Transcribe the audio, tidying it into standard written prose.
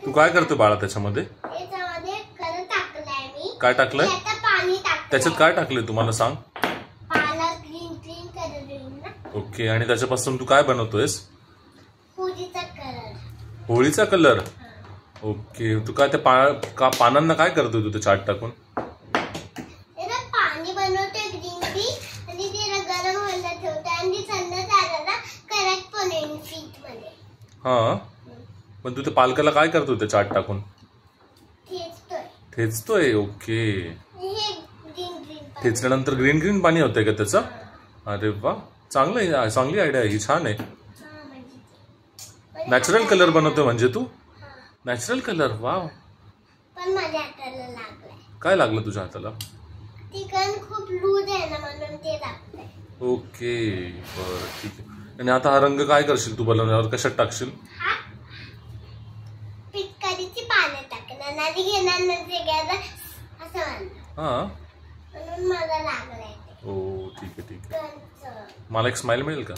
तू काय करतो बाळा त्याच्यामध्ये? त्याच्यामध्ये कलर टाकलाय मी. काय टाकलंय? आता पाणी टाकलंय. त्याच्यात काय टाकलंय तुम्हाला सांग? पाला ग्रीन कलर येईल ना. ओके, आणि त्याच्यापासून तू काय बनवतोयस? होळीचा कलर. होळीचा कलर. ओके, तू काय त्या पानांना काय करतोय तू ते चाट टाकून? त्याला पाणी बनवतोय ग्रीन टी आणि त्याला गरम व्हायला ठेवतोय आणि थंड झालं करेक्ट पण येईल फीट मध्ये. हा, पण तू ते पालकाला काय करतोय ते चाट टाकून? ठेचतोय. ओके, ठेचल्यानंतर ग्रीन ग्रीन पाणी होतंय का त्याचं? अरे वा, चांगली आयडिया आहे ही, छान आहे. नॅचरल कलर बनवतोय म्हणजे तू? Natural colour, wow. पण माझ्या हाताला लागलाय. काय लागलं तुझ्या हाताला? ती गन खूप लूज आहे ना, म्हणून ते लागतंय. ओके, बरं, ठीक आहे. आणि आता हा रंग काय करशील तू बनवल्यावर? कशात टाकशील? पिचकारीची पाने टाकणार आणि घेणार नंतर असं हा, म्हणून मला लागलाय. ओ ठीक आहे. मला एक स्माइल मिळेल का?